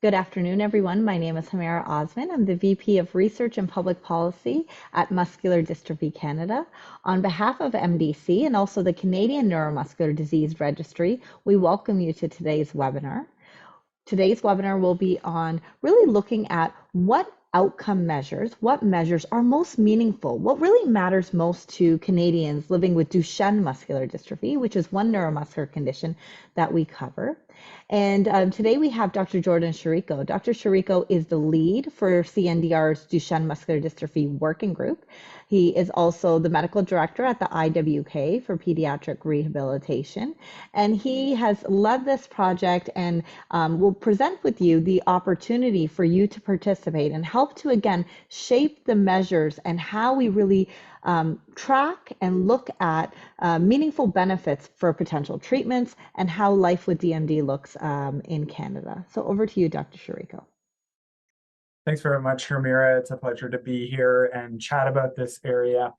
Good afternoon, everyone. My name is Hamera Osman. I'm the VP of Research and Public Policy at Muscular Dystrophy Canada. On behalf of MDC and also the Canadian Neuromuscular Disease Registry, we welcome you to today's webinar. Today's webinar will be on really looking at what what measures are most meaningful, what really matters most to Canadians living with Duchenne muscular dystrophy, which is one neuromuscular condition that we cover. And today we have Dr. Jordan Chirico. Dr. Chirico is the lead for CNDR's Duchenne muscular dystrophy working group. He is also the medical director at the IWK for pediatric rehabilitation. And he has led this project and will present with you the opportunity for you to participate and help to, again, shape the measures and how we really track and look at meaningful benefits for potential treatments and how life with DMD looks in Canada. So over to you, Dr. Chirico. Thanks very much, Hermira. It's a pleasure to be here and chat about this area.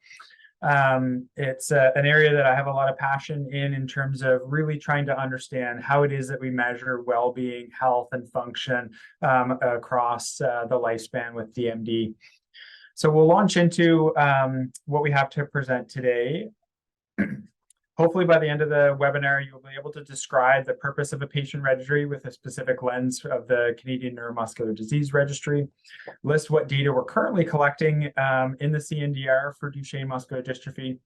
It's an area that I have a lot of passion in terms of really trying to understand how it is that we measure well-being, health, and function across the lifespan with DMD. So we'll launch into what we have to present today. Hopefully by the end of the webinar, you'll be able to describe the purpose of a patient registry with a specific lens of the Canadian Neuromuscular Disease Registry, list what data we're currently collecting in the CNDR for Duchenne muscular dystrophy,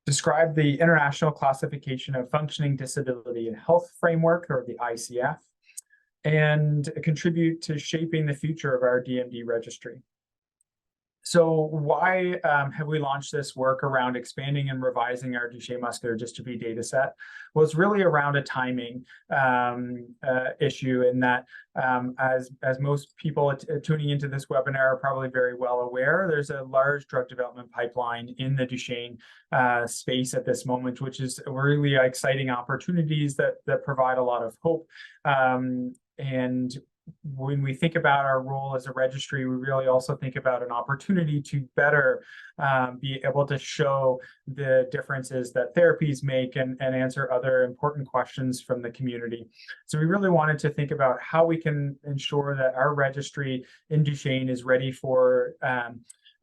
describe the International Classification of Functioning Disability and Health Framework, or the ICF, and contribute to shaping the future of our DMD registry. So why have we launched this work around expanding and revising our Duchenne muscular dystrophy data set? Well, it's really around a timing issue in that, as most people tuning into this webinar are probably very well aware, there's a large drug development pipeline in the Duchenne space at this moment, which is really exciting opportunities that provide a lot of hope. And when we think about our role as a registry, we really also think about an opportunity to better be able to show the differences that therapies make and answer other important questions from the community. So we really wanted to think about how we can ensure that our registry in Duchenne is ready for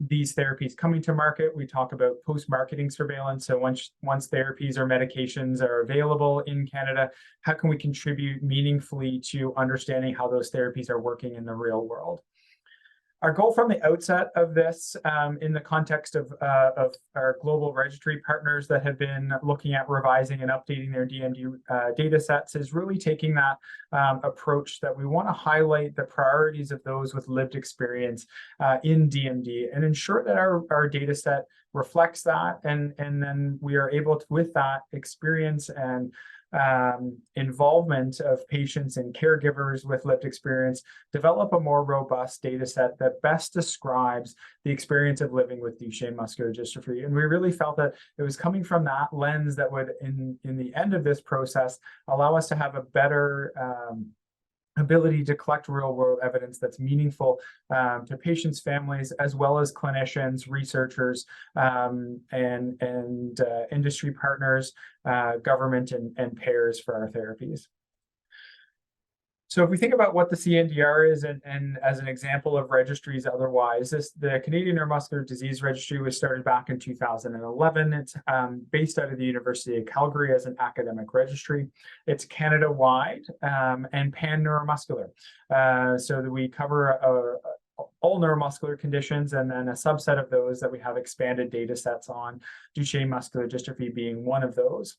these therapies coming to market. We talk about post-marketing surveillance. So once therapies or medications are available in Canada, how can we contribute meaningfully to understanding how those therapies are working in the real world? Our goal from the outset of this, in the context of our global registry partners that have been looking at revising and updating their DMD data sets, is really taking that approach that we want to highlight the priorities of those with lived experience in DMD and ensure that our data set reflects that, and then we are able to, with that experience and involvement of patients and caregivers with lived experience, develop a more robust data set that best describes the experience of living with Duchenne muscular dystrophy. And we really felt that it was coming from that lens that would, in the end of this process, allow us to have a better ability to collect real-world evidence that's meaningful to patients, families, as well as clinicians, researchers, and industry partners, government, and payers for our therapies. So if we think about what the CNDR is, and as an example of registries otherwise, the Canadian Neuromuscular Disease Registry was started back in 2011. It's based out of the University of Calgary as an academic registry. It's Canada-wide and pan-neuromuscular. So that we cover all neuromuscular conditions, and then a subset of those that we have expanded data sets on, Duchenne muscular dystrophy being one of those.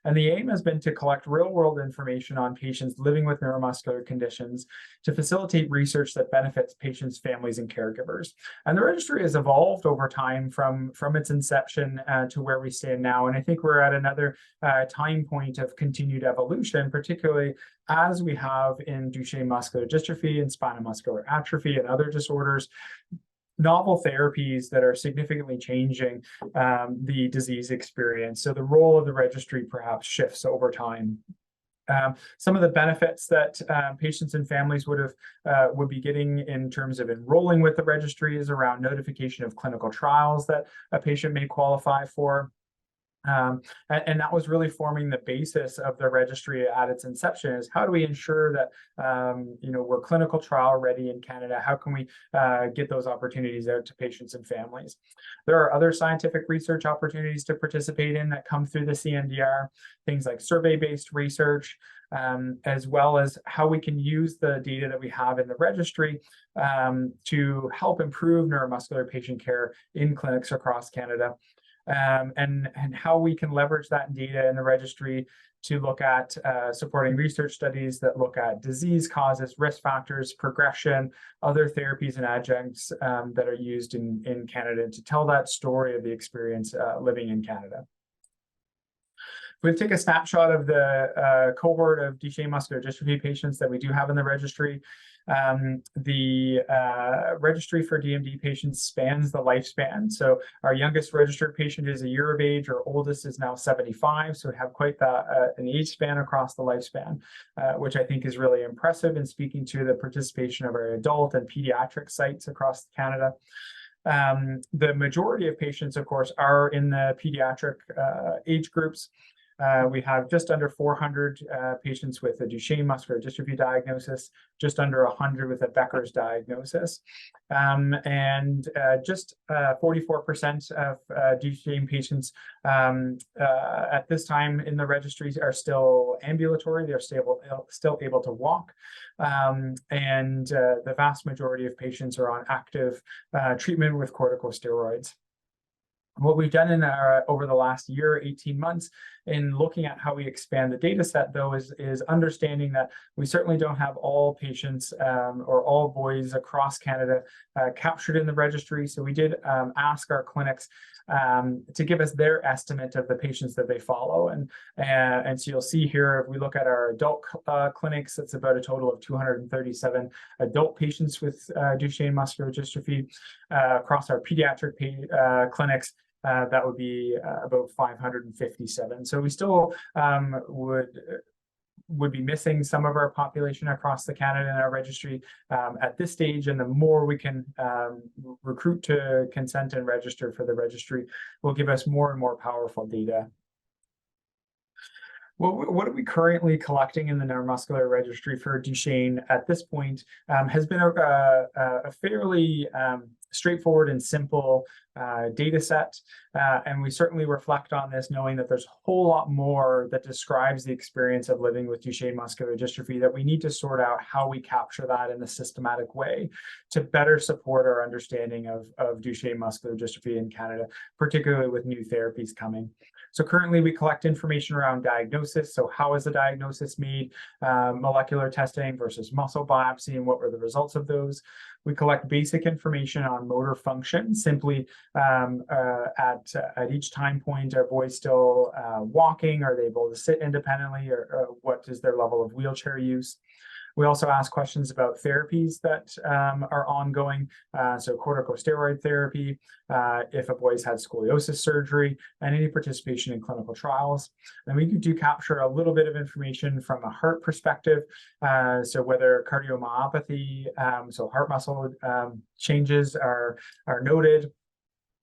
And the aim has been to collect real-world information on patients living with neuromuscular conditions to facilitate research that benefits patients, families, and caregivers. And the registry has evolved over time from its inception to where we stand now. And I think we're at another time point of continued evolution, particularly as we have in Duchenne muscular dystrophy and spinal muscular atrophy and other disorders, novel therapies that are significantly changing the disease experience. So the role of the registry perhaps shifts over time. Some of the benefits that patients and families would be getting in terms of enrolling with the registry is around notification of clinical trials that a patient may qualify for. And that was really forming the basis of the registry at its inception, is how do we ensure that we're clinical trial ready in Canada? How can we get those opportunities out to patients and families? There are other scientific research opportunities to participate in that come through the CNDR, things like survey-based research, as well as how we can use the data that we have in the registry to help improve neuromuscular patient care in clinics across Canada. And how we can leverage that data in the registry to look at supporting research studies that look at disease causes, risk factors, progression, other therapies and adjuncts that are used in Canada, to tell that story of the experience living in Canada. If we take a snapshot of the cohort of Duchenne muscular dystrophy patients that we do have in the registry, the registry for DMD patients spans the lifespan. So our youngest registered patient is a year of age, our oldest is now 75. So we have quite an age span across the lifespan, which I think is really impressive in speaking to the participation of our adult and pediatric sites across Canada. The majority of patients, of course, are in the pediatric age groups. We have just under 400 patients with a Duchenne muscular dystrophy diagnosis, just under 100 with a Becker's diagnosis. And just 44% of Duchenne patients at this time in the registries are still ambulatory. They're still able to walk. And the vast majority of patients are on active treatment with corticosteroids. What we've done over the last year, 18 months, in looking at how we expand the data set, though, is understanding that we certainly don't have all patients or all boys across Canada captured in the registry. So we did ask our clinics to give us their estimate of the patients that they follow. And so you'll see here, if we look at our adult clinics, it's about a total of 237 adult patients with Duchenne muscular dystrophy. Across our pediatric clinics, that would be about 557. So we still would be missing some of our population across the Canada in our registry at this stage. And the more we can recruit to consent and register for the registry will give us more and more powerful data. Well, what are we currently collecting in the neuromuscular registry for Duchenne at this point has been a fairly straightforward and simple data set. And we certainly reflect on this knowing that there's a whole lot more that describes the experience of living with Duchenne muscular dystrophy, that we need to sort out how we capture that in a systematic way to better support our understanding of Duchenne muscular dystrophy in Canada, particularly with new therapies coming. So currently we collect information around diagnosis. So how is the diagnosis made? Molecular testing versus muscle biopsy, and what were the results of those? We collect basic information on motor function, simply at each time point, are boys still walking? Are they able to sit independently? Or what is their level of wheelchair use? We also ask questions about therapies that are ongoing, so corticosteroid therapy, if a boy's had scoliosis surgery, and any participation in clinical trials. And we do capture a little bit of information from a heart perspective, so whether cardiomyopathy, so heart muscle changes are noted.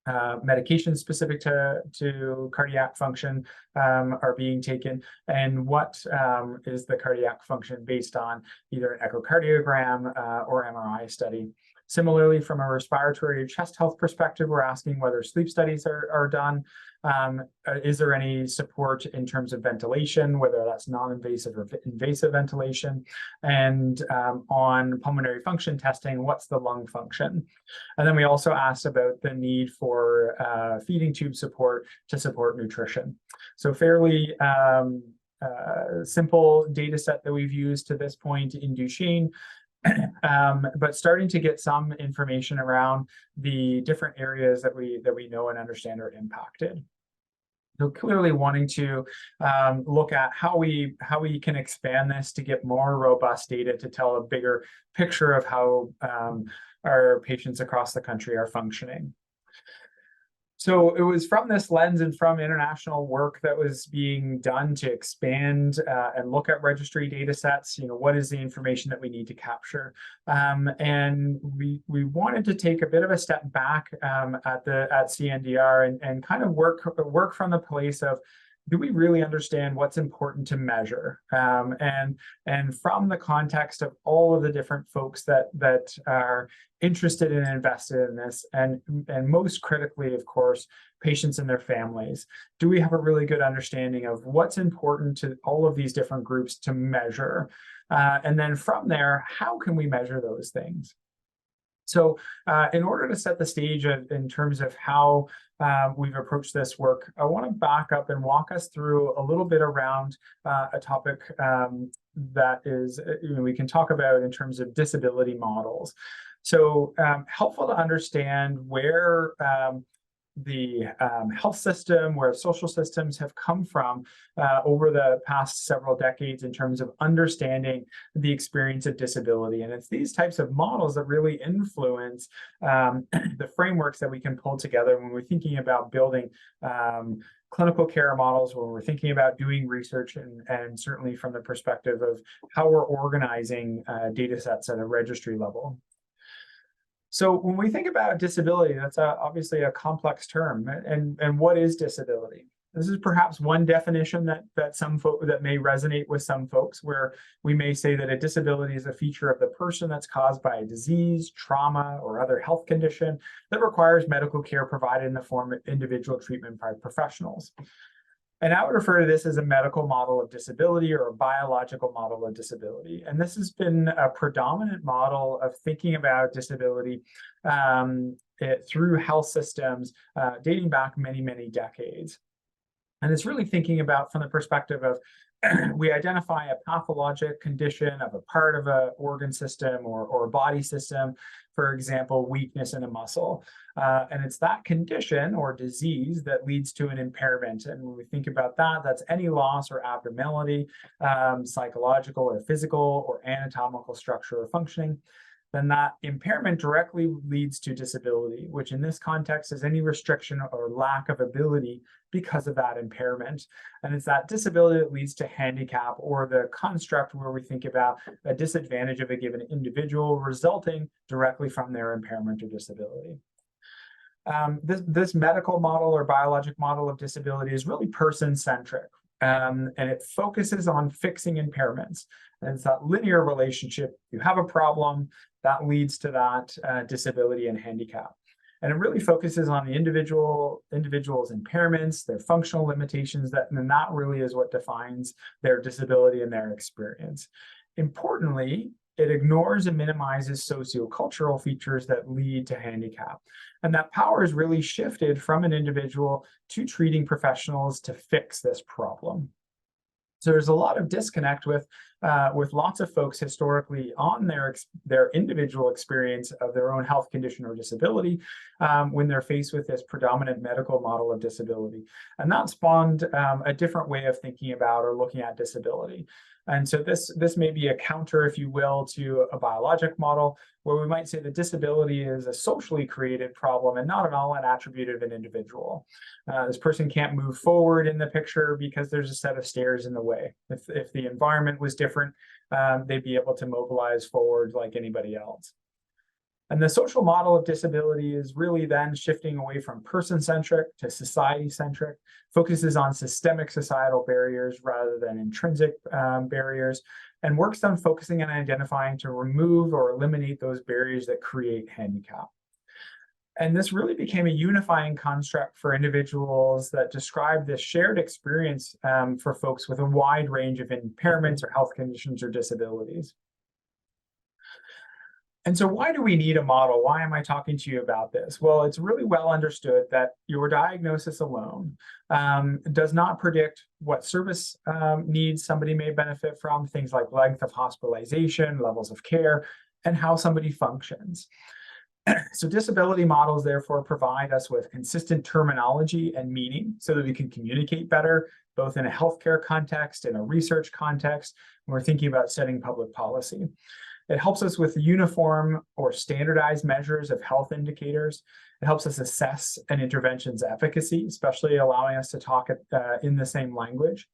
Medications specific to cardiac function are being taken, and what is the cardiac function based on either an echocardiogram or MRI study. Similarly, from a respiratory or chest health perspective, we're asking whether sleep studies are done. Is there any support in terms of ventilation, whether that's non-invasive or invasive ventilation? And on pulmonary function testing, what's the lung function? And then we also asked about the need for feeding tube support to support nutrition. So fairly simple data set that we've used to this point in Duchenne. But starting to get some information around the different areas that we know and understand are impacted. So clearly wanting to look at how we can expand this to get more robust data to tell a bigger picture of how our patients across the country are functioning. So it was from this lens and from international work that was being done to expand and look at registry data sets. What is the information that we need to capture? And we wanted to take a bit of a step back at CNDR and kind of work from the place of, do we really understand what's important to measure? And from the context of all of the different folks that are interested and invested in this, and most critically, of course, patients and their families, do we have a really good understanding of what's important to all of these different groups to measure? And then from there, how can we measure those things? So in order to set the stage in terms of how we've approached this work, I want to back up and walk us through a little bit around a topic that is, we can talk about in terms of disability models. So helpful to understand where the health system, where social systems have come from over the past several decades in terms of understanding the experience of disability. And it's these types of models that really influence the frameworks that we can pull together when we're thinking about building clinical care models, when we're thinking about doing research, and certainly from the perspective of how we're organizing data sets at a registry level. So when we think about disability, that's obviously a complex term. And what is disability? This is perhaps one definition that may resonate with some folks, where we may say that a disability is a feature of the person that's caused by a disease, trauma, or other health condition that requires medical care provided in the form of individual treatment by professionals. And I would refer to this as a medical model of disability or a biological model of disability. And this has been a predominant model of thinking about disability through health systems dating back many, many decades. And it's really thinking about from the perspective of we identify a pathologic condition of a part of an organ system or a body system, for example, weakness in a muscle. And it's that condition or disease that leads to an impairment. And when we think about that, that's any loss or abnormality, psychological or physical or anatomical structure or functioning. Then that impairment directly leads to disability, which in this context is any restriction or lack of ability because of that impairment. And it's that disability that leads to handicap, or the construct where we think about a disadvantage of a given individual resulting directly from their impairment or disability. This medical model or biologic model of disability is really person-centric. And it focuses on fixing impairments. And it's that linear relationship. You have a problem that leads to that disability and handicap. And it really focuses on the individual's impairments, their functional limitations, and that really is what defines their disability and their experience. Importantly, it ignores and minimizes sociocultural features that lead to handicap. And that power is really shifted from an individual to treating professionals to fix this problem. So there's a lot of disconnect with lots of folks historically on their individual experience of their own health condition or disability when they're faced with this predominant medical model of disability. And that spawned a different way of thinking about or looking at disability. And so this may be a counter, if you will, to a biologic model, where we might say that disability is a socially created problem and not at all an attribute of an individual. This person can't move forward in the picture because there's a set of stairs in the way. If the environment was different, they'd be able to mobilize forward like anybody else. And the social model of disability is really then shifting away from person-centric to society-centric, focuses on systemic societal barriers rather than intrinsic barriers, and works on focusing and identifying to remove or eliminate those barriers that create handicap. And this really became a unifying construct for individuals that describe this shared experience for folks with a wide range of impairments or health conditions or disabilities. And so why do we need a model? Why am I talking to you about this? Well, it's really well understood that your diagnosis alone does not predict what service needs somebody may benefit from, things like length of hospitalization, levels of care, and how somebody functions. So disability models, therefore, provide us with consistent terminology and meaning so that we can communicate better, both in a healthcare context and a research context, when we're thinking about setting public policy. It helps us with uniform or standardized measures of health indicators. It helps us assess an intervention's efficacy, especially allowing us to talk in the same language.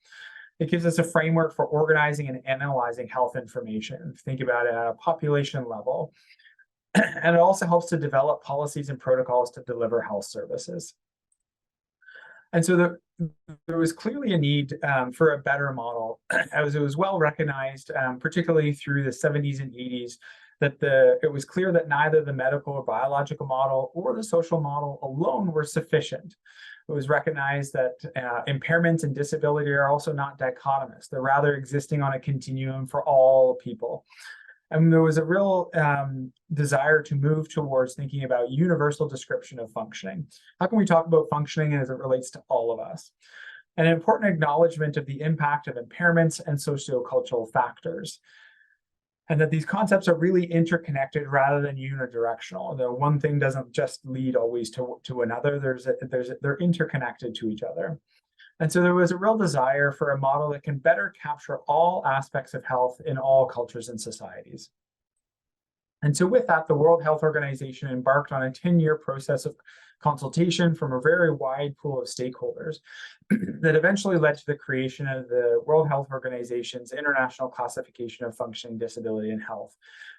It gives us a framework for organizing and analyzing health information. Think about it at a population level. And it also helps to develop policies and protocols to deliver health services. And so there was clearly a need for a better model, as it was well recognized, particularly through the 70s and 80s, that it was clear that neither the medical or biological model or the social model alone were sufficient. It was recognized that impairments and disability are also not dichotomous. They're rather existing on a continuum for all people. And there was a real desire to move towards thinking about universal description of functioning. How can we talk about functioning as it relates to all of us? And an important acknowledgement of the impact of impairments and sociocultural factors. And that these concepts are really interconnected rather than unidirectional. Though one thing doesn't just lead always to another, they're interconnected to each other. And so there was a real desire for a model that can better capture all aspects of health in all cultures and societies. And so with that, the World Health Organization embarked on a 10-year process of consultation from a very wide pool of stakeholders that eventually led to the creation of the World Health Organization's International Classification of Functioning, Disability, and Health.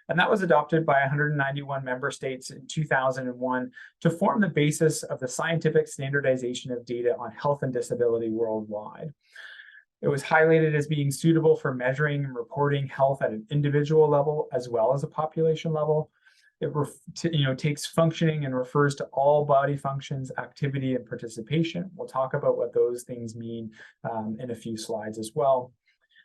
And that was adopted by 191 member states in 2001 to form the basis of the scientific standardization of data on health and disability worldwide. It was highlighted as being suitable for measuring and reporting health at an individual level as well as a population level. It takes functioning and refers to all body functions, activity, and participation. We'll talk about what those things mean in a few slides as well.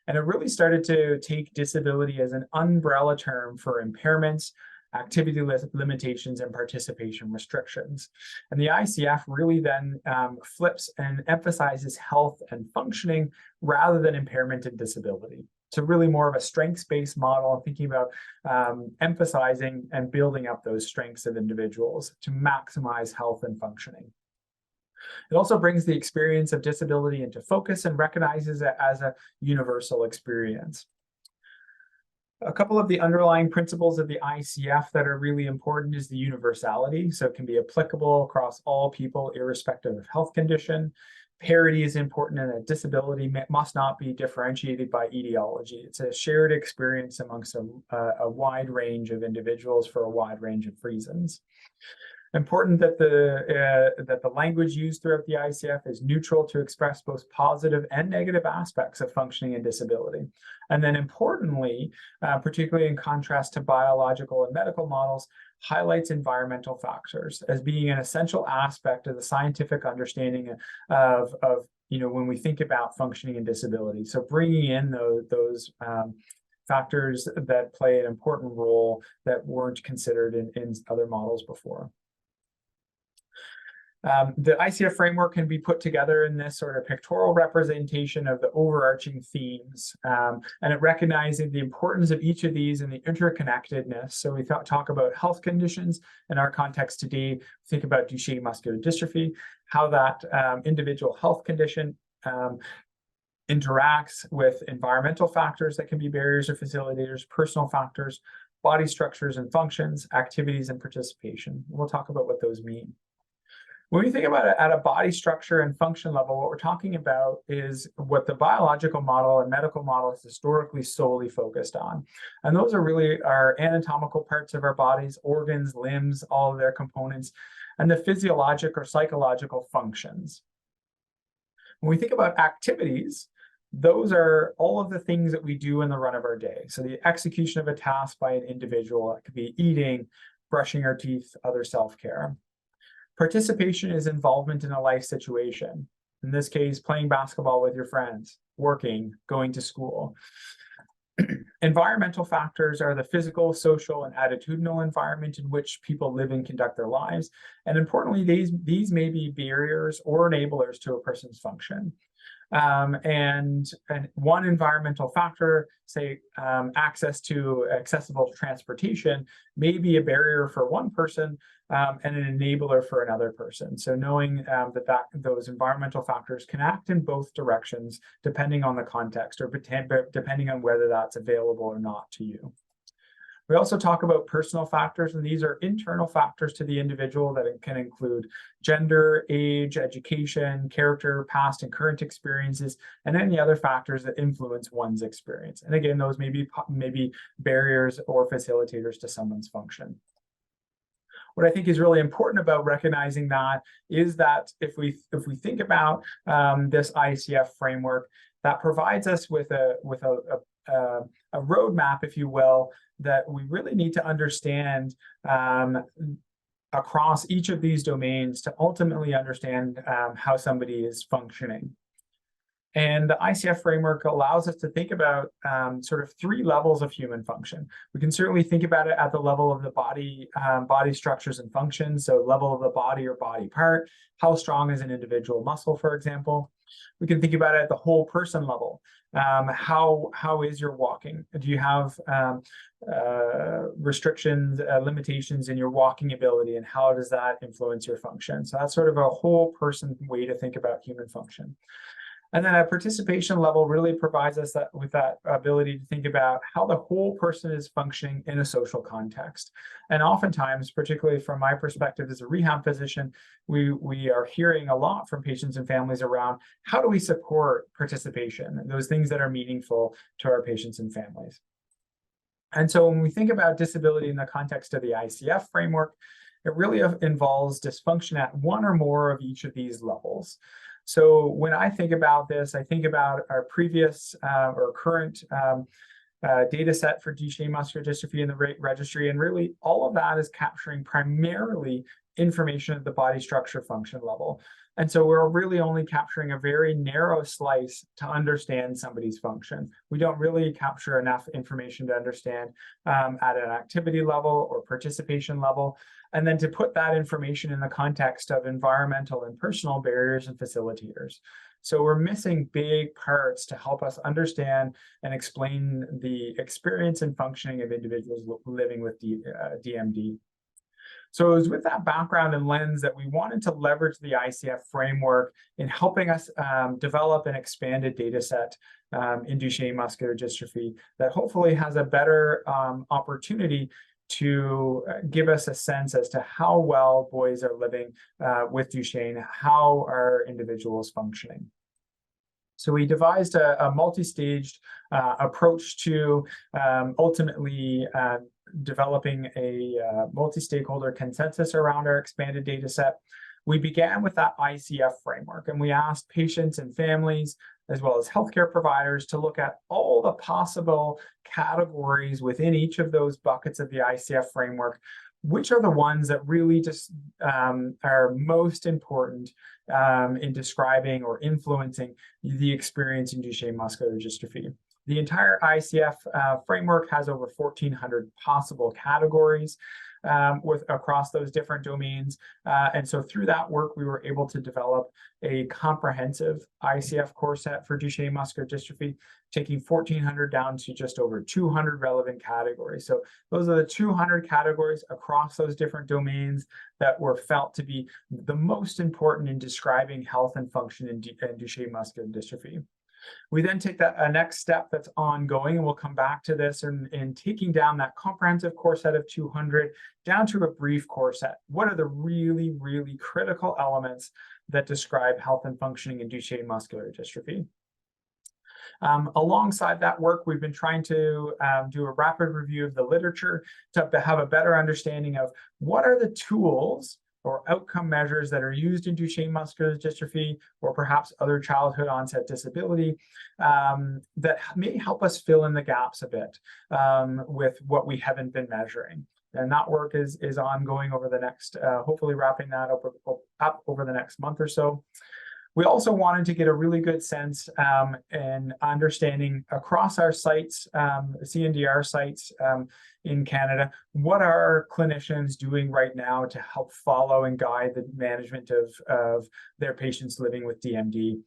And it really started to take disability as an umbrella term for impairments, activity limitations, and participation restrictions. And the ICF really then flips and emphasizes health and functioning rather than impairment and disability. So really more of a strengths-based model, thinking about emphasizing and building up those strengths of individuals to maximize health and functioning. It also brings the experience of disability into focus and recognizes it as a universal experience. A couple of the underlying principles of the ICF that are really important is the universality. So it can be applicable across all people, irrespective of health condition. Parity is important, and that disability must not be differentiated by etiology. It's a shared experience amongst a wide range of individuals for a wide range of reasons. Important that the language used throughout the ICF is neutral to express both positive and negative aspects of functioning and disability. And then importantly, particularly in contrast to biological and medical models, highlights environmental factors as being an essential aspect of the scientific understanding of when we think about functioning and disability. So bringing in those factors that play an important role that weren't considered in other models before. The ICF framework can be put together in this sort of pictorial representation of the overarching themes, and it recognizes the importance of each of these and the interconnectedness. So we talk about health conditions in our context today. Think about Duchenne muscular dystrophy, how that individual health condition interacts with environmental factors that can be barriers or facilitators, personal factors, body structures and functions, activities and participation. We'll talk about what those mean. When we think about it at a body structure and function level, what we're talking about is what the biological model and medical model is historically solely focused on. And those are really our anatomical parts of our bodies, organs, limbs, all of their components, and the physiologic or psychological functions. When we think about activities, those are all of the things that we do in the run of our day. So the execution of a task by an individual, it could be eating, brushing our teeth, other self-care. Participation is involvement in a life situation. In this case, playing basketball with your friends, working, going to school. Environmental factors are the physical, social, and attitudinal environment in which people live and conduct their lives. And importantly, these may be barriers or enablers to a person's function. And one environmental factor, say access to accessible transportation, may be a barrier for one person and an enabler for another person. So knowing that those environmental factors can act in both directions depending on the context or depending on whether that's available or not to you. We also talk about personal factors, and these are internal factors to the individual that can include gender, age, education, character, past and current experiences, and any other factors that influence one's experience. And again, those may be barriers or facilitators to someone's function. What I think is really important about recognizing that is that if we think about this ICF framework, that provides us with a roadmap, if you will, that we really need to understand across each of these domains to ultimately understand how somebody is functioning. And the ICF framework allows us to think about sort of three levels of human function. We can certainly think about it at the level of the body, body structures and functions. So level of the body or body part, how strong is an individual muscle, for example. We can think about it at the whole person level. How is your walking? Do you have restrictions, limitations in your walking ability, and how does that influence your function? So that's sort of a whole person way to think about human function. And then a participation level really provides us with that ability to think about how the whole person is functioning in a social context. And oftentimes, particularly from my perspective as a rehab physician, we are hearing a lot from patients and families around how do we support participation, those things that are meaningful to our patients and families. And so when we think about disability in the context of the ICF framework, it really involves dysfunction at one or more of each of these levels. So when I think about this, I think about our previous or current data set for Duchenne muscular dystrophy in the registry, and really all of that is capturing primarily information at the body structure function level. And so we're really only capturing a very narrow slice to understand somebody's function. We don't really capture enough information to understand at an activity level or participation level. And then to put that information in the context of environmental and personal barriers and facilitators. So we're missing big parts to help us understand and explain the experience and functioning of individuals living with DMD. So it was with that background and lens that we wanted to leverage the ICF framework in helping us develop an expanded data set in Duchenne muscular dystrophy that hopefully has a better opportunity to give us a sense as to how well boys are living with Duchenne, how are individuals functioning. So we devised a multi-staged approach to ultimately developing a multi-stakeholder consensus around our expanded data set. We began with that ICF framework, and we asked patients and families, as well as healthcare providers, to look at all the possible categories within each of those buckets of the ICF framework. Which are the ones that really just are most important in describing or influencing the experience in Duchenne muscular dystrophy? The entire ICF framework has over 1,400 possible categories across those different domains. And so through that work, we were able to develop a comprehensive ICF core set for Duchenne muscular dystrophy, taking 1,400 down to just over 200 relevant categories. So those are the 200 categories across those different domains that were felt to be the most important in describing health and function in Duchenne muscular dystrophy. We then take a next step that's ongoing, and we'll come back to this in taking down that comprehensive core set of 200 down to a brief core set. What are the really, really critical elements that describe health and functioning in Duchenne muscular dystrophy? Alongside that work, we've been trying to do a rapid review of the literature to have a better understanding of what are the tools or outcome measures that are used in Duchenne muscular dystrophy or perhaps other childhood onset disability that may help us fill in the gaps a bit with what we haven't been measuring. And that work is ongoing over the next, hopefully wrapping that up over the next month or so. We also wanted to get a really good sense and understanding across our sites, CNDR sites in Canada, what are clinicians doing right now to help follow and guide the management of their patients living with DMD.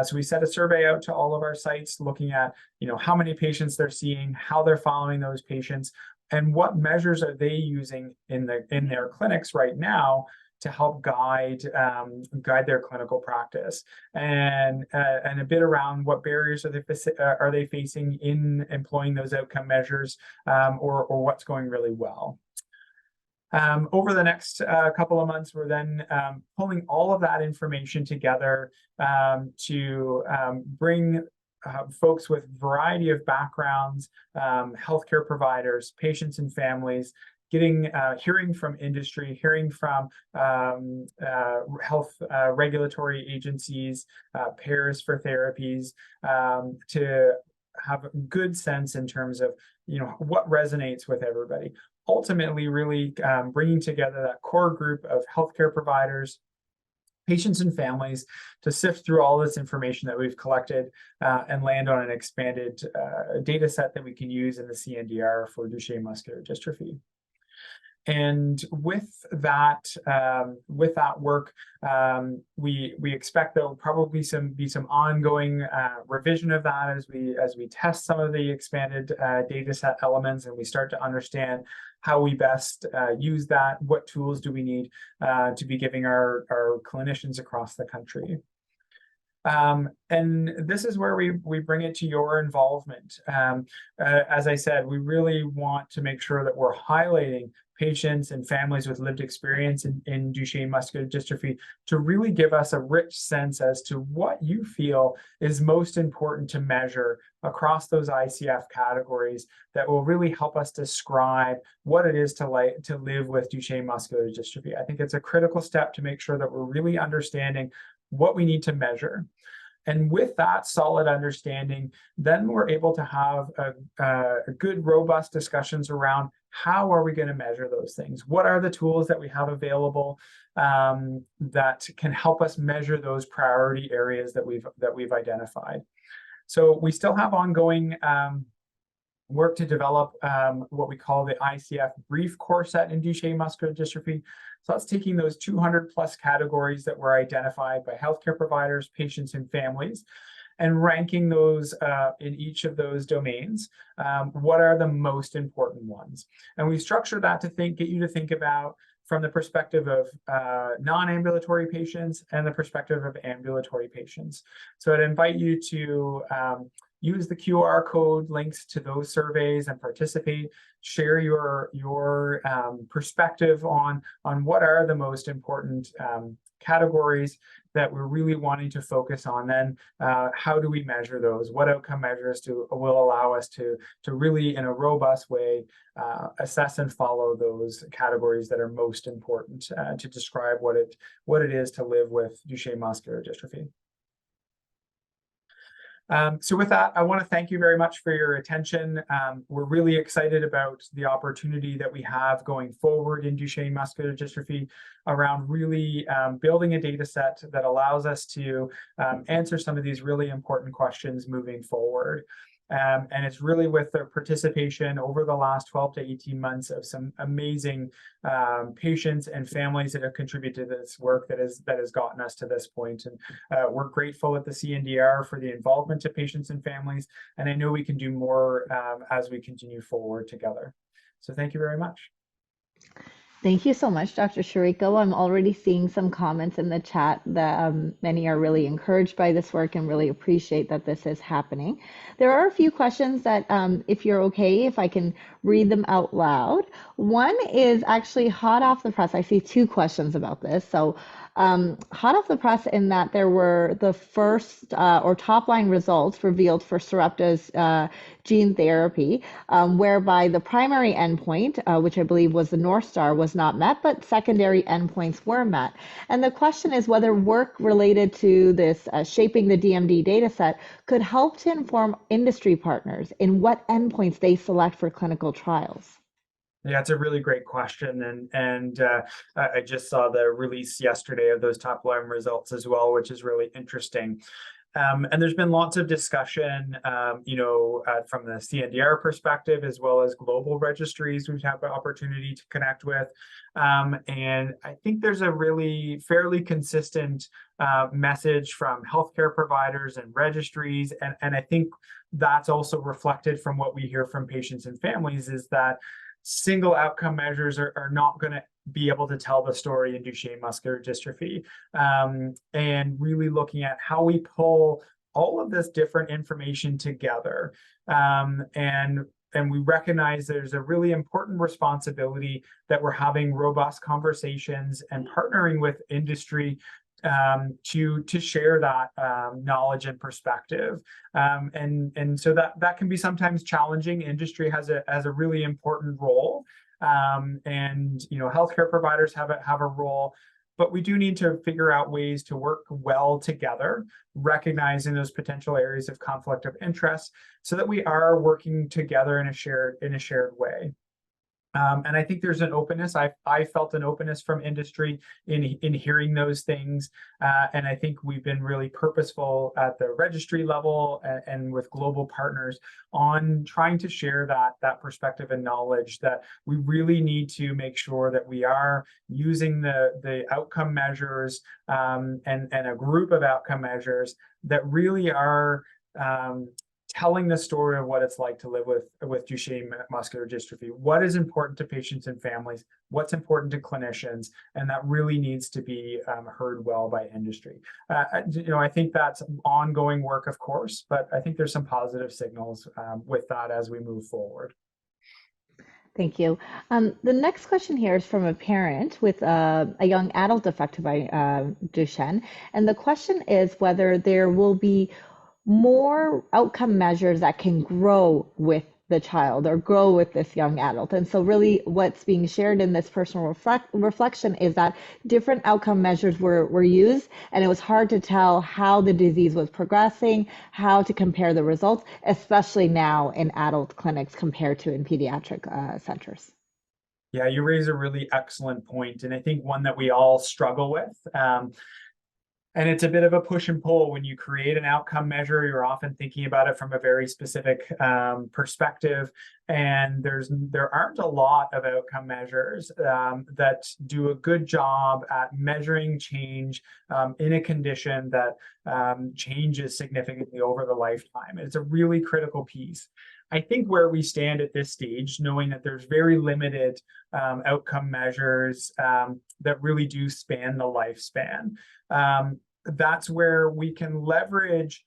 So we set a survey out to all of our sites looking at how many patients they're seeing, how they're following those patients, and what measures are they using in their clinics right now to help guide their clinical practice, and a bit around what barriers are they facing in employing those outcome measures, or what's going really well. Over the next couple of months, we're then pulling all of that information together to bring folks with a variety of backgrounds, healthcare providers, patients and families, hearing from industry, hearing from health regulatory agencies, payers for therapies, to have a good sense in terms of what resonates with everybody. Ultimately, really bringing together that core group of healthcare providers, patients and families, to sift through all this information that we've collected and land on an expanded data set that we can use in the CNDR for Duchenne muscular dystrophy. And with that work, we expect there will probably be some ongoing revision of that as we test some of the expanded data set elements, and we start to understand how we best use that. What tools do we need to be giving our clinicians across the country? And this is where we bring it to your involvement. As I said, we really want to make sure that we're highlighting patients and families with lived experience in Duchenne muscular dystrophy to really give us a rich sense as to what you feel is most important to measure across those ICF categories that will really help us describe what it is to live with Duchenne muscular dystrophy. I think it's a critical step to make sure that we're really understanding what we need to measure. And with that solid understanding, then we're able to have a good, robust discussions around how are we going to measure those things? What are the tools that we have available that can help us measure those priority areas that we've identified? So we still have ongoing work to develop what we call the ICF brief core set in Duchenne muscular dystrophy. So that's taking those 200 plus categories that were identified by healthcare providers, patients, and families, and ranking those in each of those domains. What are the most important ones? And we structure that to get you to think about from the perspective of non-ambulatory patients and the perspective of ambulatory patients. So I'd invite you to use the QR code links to those surveys and participate. Share your perspective on what are the most important categories that we're really wanting to focus on. Then how do we measure those? What outcome measures will allow us to really, in a robust way, assess and follow those categories that are most important to describe what it is to live with Duchenne muscular dystrophy. So with that, I want to thank you very much for your attention. We're really excited about the opportunity that we have going forward in Duchenne muscular dystrophy around really building a data set that allows us to answer some of these really important questions moving forward. And it's really with the participation over the last 12 to 18 months of some amazing patients and families that have contributed to this work that has gotten us to this point. And we're grateful at the CNDR for the involvement of patients and families. And I know we can do more as we continue forward together. So thank you very much. Thank you so much, Dr. Shiriko. I'm already seeing some comments in the chat that many are really encouraged by this work and really appreciate that this is happening. There are a few questions that, if you're okay, if I can read them out loud. One is actually hot off the press. I see two questions about this. So hot off the press in that there were the first or top line results revealed for Sarepta's gene therapy, whereby the primary endpoint, which I believe was the North Star, was not met, but secondary endpoints were met. And the question is whether work related to this shaping the DMD data set could help to inform industry partners in what endpoints they select for clinical trials. Yeah, it's a really great question, and I just saw the release yesterday of those top line results as well, which is really interesting. And there's been lots of discussion, from the CNDR perspective, as well as global registries we've had the opportunity to connect with. And I think there's a really fairly consistent message from healthcare providers and registries. And I think that's also reflected from what we hear from patients and families, is that single outcome measures are not going to be able to tell the story in Duchenne muscular dystrophy, and really looking at how we pull all of this different information together. And we recognize there's a really important responsibility that we're having robust conversations and partnering with industry to share that knowledge and perspective, and so that can be sometimes challenging. Industry has a really important role, and healthcare providers have a role, but we do need to figure out ways to work well together, recognizing those potential areas of conflict of interest, so that we are working together in a shared way. And I think there's an openness. I felt an openness from industry in hearing those things, and I think we've been really purposeful at the registry level and with global partners on trying to share that perspective and knowledge, that we really need to make sure that we are using the outcome measures, and a group of outcome measures that really are telling the story of what it's like to live with Duchenne muscular dystrophy, what is important to patients and families, what's important to clinicians, and that really needs to be heard well by industry. I think that's ongoing work, of course, but I think there's some positive signals with that as we move forward. Thank you. The next question here is from a parent with a young adult affected by Duchenne. And the question is whether there will be more outcome measures that can grow with the child or grow with this young adult. And so really what's being shared in this personal reflection is that different outcome measures were used, and it was hard to tell how the disease was progressing, how to compare the results, especially now in adult clinics compared to in pediatric centers. Yeah, you raise a really excellent point, and I think one that we all struggle with. And it's a bit of a push and pull. When you create an outcome measure, you're often thinking about it from a very specific perspective. And there aren't a lot of outcome measures that do a good job at measuring change in a condition that changes significantly over the lifetime. It's a really critical piece. I think where we stand at this stage, knowing that there's very limited outcome measures that really do span the lifespan, that's where we can leverage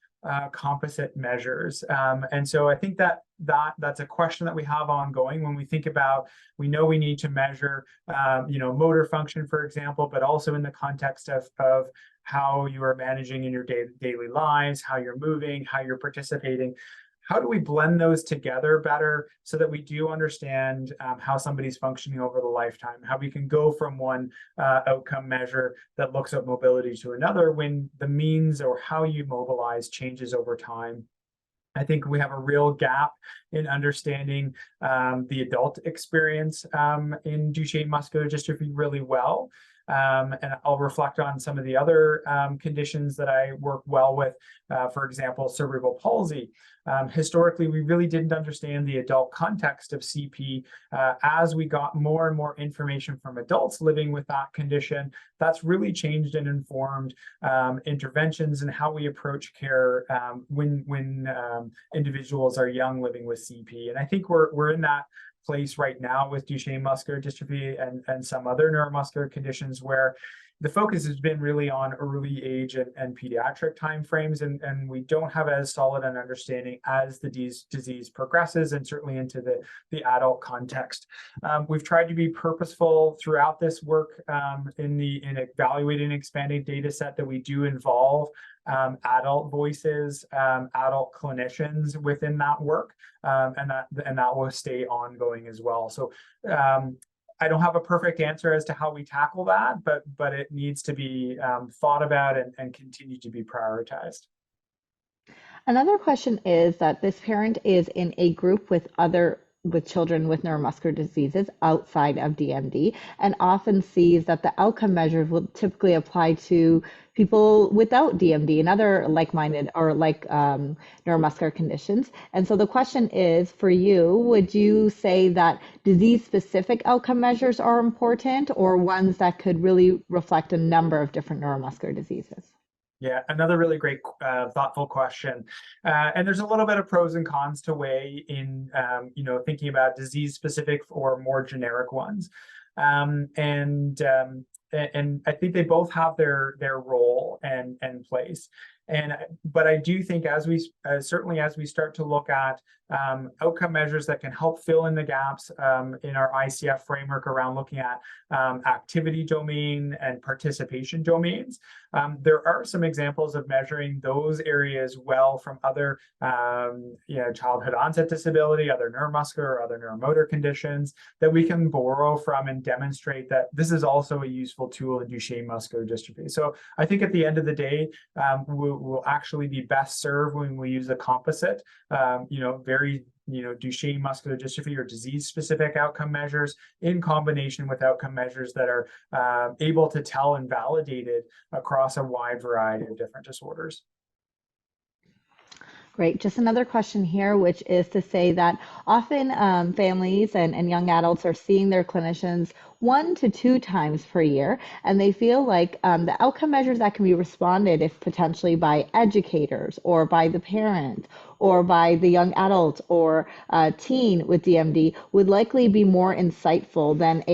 composite measures. And so I think that's a question that we have ongoing when we think about, we know we need to measure, motor function, for example, but also in the context of how you are managing in your daily lives, how you're moving, how you're participating. How do we blend those together better so that we do understand how somebody's functioning over the lifetime, how we can go from one outcome measure that looks at mobility to another when the means or how you mobilize changes over time? I think we have a real gap in understanding the adult experience in Duchenne muscular dystrophy really well. And I'll reflect on some of the other conditions that I work well with, for example, cerebral palsy. Historically, we really didn't understand the adult context of CP. As we got more and more information from adults living with that condition, that's really changed and informed interventions and how we approach care when individuals are young living with CP. And I think we're in that place right now with Duchenne muscular dystrophy and some other neuromuscular conditions where the focus has been really on early age and pediatric timeframes, and we don't have as solid an understanding as the disease progresses and certainly into the adult context. We've tried to be purposeful throughout this work in evaluating and expanding data set that we do involve adult voices, adult clinicians within that work, and that will stay ongoing as well. So I don't have a perfect answer as to how we tackle that, but it needs to be thought about and continue to be prioritized. Another question is that this parent is in a group with children with neuromuscular diseases outside of DMD, and often sees that the outcome measures will typically apply to people without DMD and other like-minded or neuromuscular conditions. And so the question is, for you, would you say that disease-specific outcome measures are important, or ones that could really reflect a number of different neuromuscular diseases? Yeah, another really great, thoughtful question. And there's a little bit of pros and cons to weigh in, thinking about disease-specific or more generic ones. And I think they both have their role and place. But I do think as we certainly as we start to look at outcome measures that can help fill in the gaps in our ICF framework around looking at activity domain and participation domains, there are some examples of measuring those areas well from other childhood onset disability, other neuromuscular or other neuromotor conditions that we can borrow from and demonstrate that this is also a useful tool in Duchenne muscular dystrophy. So I think at the end of the day, we'll actually be best served when we use a composite, very Duchenne muscular dystrophy or disease-specific outcome measures in combination with outcome measures that are able to tell and validate it across a wide variety of different disorders. Great. Just another question here, which is to say that often families and young adults are seeing their clinicians 1 to 2 times per year, and they feel like the outcome measures that can be responded if potentially by educators or by the parent or by the young adult or teen with DMD would likely be more insightful than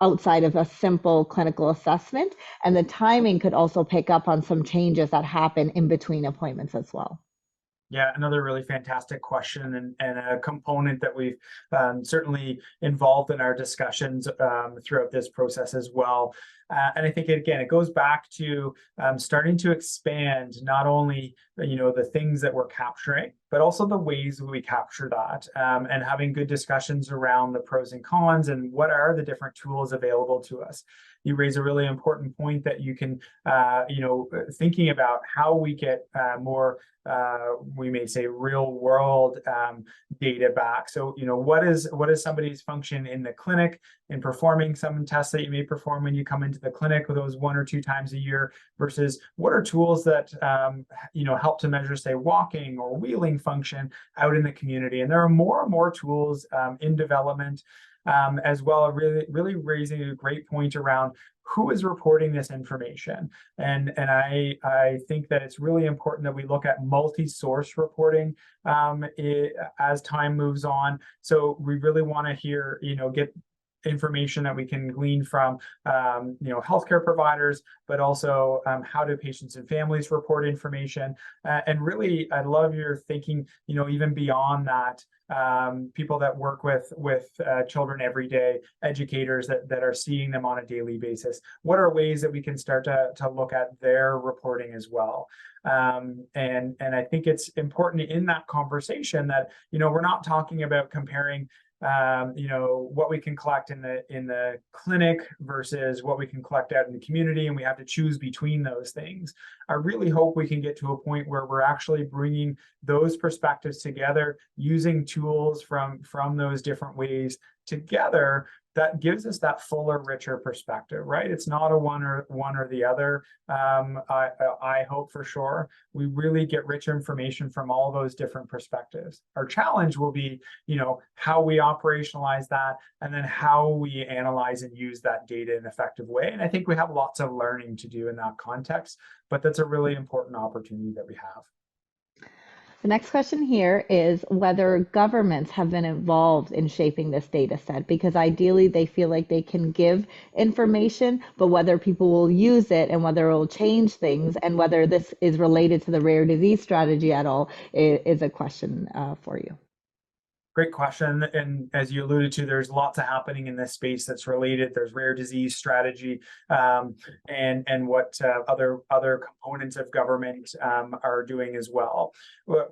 outside of a simple clinical assessment. And the timing could also pick up on some changes that happen in between appointments as well. Yeah, another really fantastic question and a component that we've certainly involved in our discussions throughout this process as well. And I think, again, it goes back to starting to expand not only the things that we're capturing, but also the ways we capture that, and having good discussions around the pros and cons and what are the different tools available to us. You raise a really important point that you can, thinking about how we get more, we may say, real world data back. So, what is somebody's function in the clinic in performing some tests that you may perform when you come into the clinic with those 1 or 2 times a year versus what are tools that, help to measure, say, walking or wheeling function out in the community. And there are more and more tools in development as well, really raising a great point around who is reporting this information. And I think that it's really important that we look at multi-source reporting as time moves on. So we really want to get information that we can glean from healthcare providers, but also how do patients and families report information. And really, I love your thinking, even beyond that, people that work with children every day, educators that are seeing them on a daily basis. What are ways that we can start to look at their reporting as well? And I think it's important in that conversation that, we're not talking about comparing what we can collect in the clinic versus what we can collect out in the community, and we have to choose between those things. I really hope we can get to a point where we're actually bringing those perspectives together, using tools from those different ways together that gives us that fuller, richer perspective, right? It's not a one or the other. I hope for sure we really get richer information from all those different perspectives. Our challenge will be, how we operationalize that and then how we analyze and use that data in an effective way. And I think we have lots of learning to do in that context, but that's a really important opportunity that we have. The next question here is whether governments have been involved in shaping this data set, because ideally they feel like they can give information, but whether people will use it and whether it will change things and whether this is related to the rare disease strategy at all is a question for you. Great question. And as you alluded to, there's lots of happening in this space that's related. There's rare disease strategy and what other components of government are doing as well.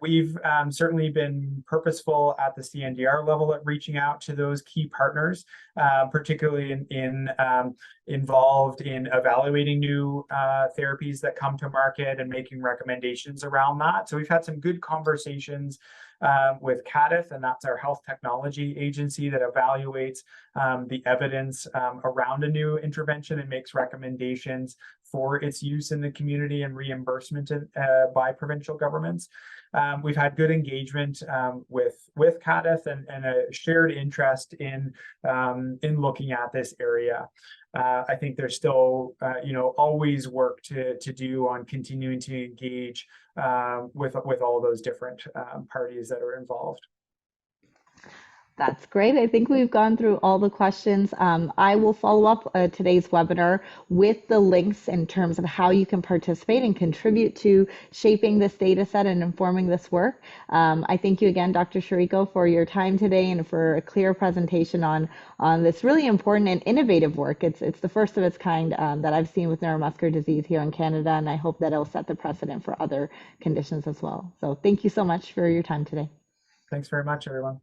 We've certainly been purposeful at the CNDR level at reaching out to those key partners, particularly involved in evaluating new therapies that come to market and making recommendations around that. So we've had some good conversations with CADTH, and that's our health technology agency that evaluates the evidence around a new intervention and makes recommendations for its use in the community and reimbursement by provincial governments. We've had good engagement with CADTH and a shared interest in looking at this area. I think there's still, always work to do on continuing to engage with all those different parties that are involved. That's great. I think we've gone through all the questions. I will follow up today's webinar with the links in terms of how you can participate and contribute to shaping this data set and informing this work. I thank you again, Dr. Shariko, for your time today and for a clear presentation on this really important and innovative work. It's the first of its kind that I've seen with neuromuscular disease here in Canada, and I hope that it'll set the precedent for other conditions as well. So thank you so much for your time today. Thanks very much, everyone.